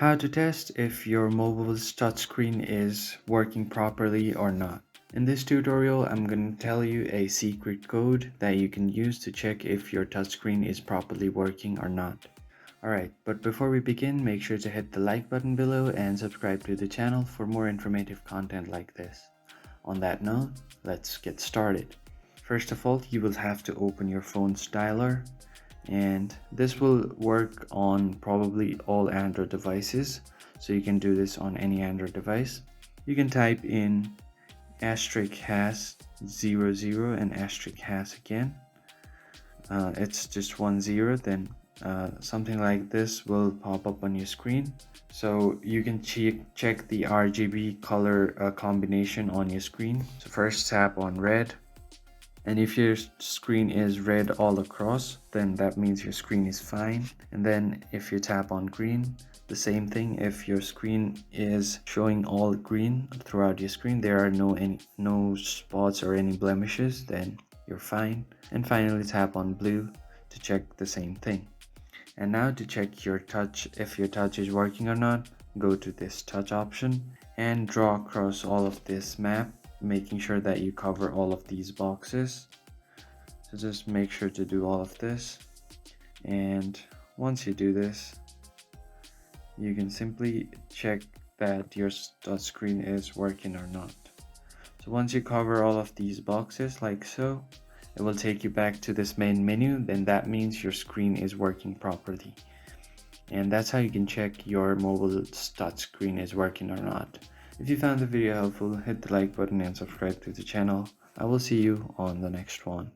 How to test if your mobile's touchscreen is working properly or not. In this tutorial, I'm going to tell you a secret code that you can use to check if your touchscreen is properly working or not. Alright, but before we begin, make sure to hit the like button below and subscribe to the channel for more informative content like this. On that note, let's get started. First of all, you will have to open your phone's dialer, and this will work on probably all Android devices, so you can do this on any Android device. You can type in asterisk hash 00 and asterisk hash again. It's just 10, then something like this will pop up on your screen, so you can check the RGB color combination on your screen. So first tap on red, and if your screen is red all across, then that means your screen is fine. And then if you tap on green, the same thing. If your screen is showing all green throughout your screen, there are no spots or any blemishes, then you're fine. And finally tap on blue to check the same thing. And now to check your touch, if your touch is working or not, go to this touch option and draw across all of this map, making sure that you cover all of these boxes. So just make sure to do all of this, and once you do this, you can simply check that your touch screen is working or not. So once you cover all of these boxes like so, it will take you back to this main menu. Then that means your screen is working properly. And that's how you can check your mobile touch screen is working or not. If you found the video helpful, hit the like button and subscribe to the channel. I will see you on the next one.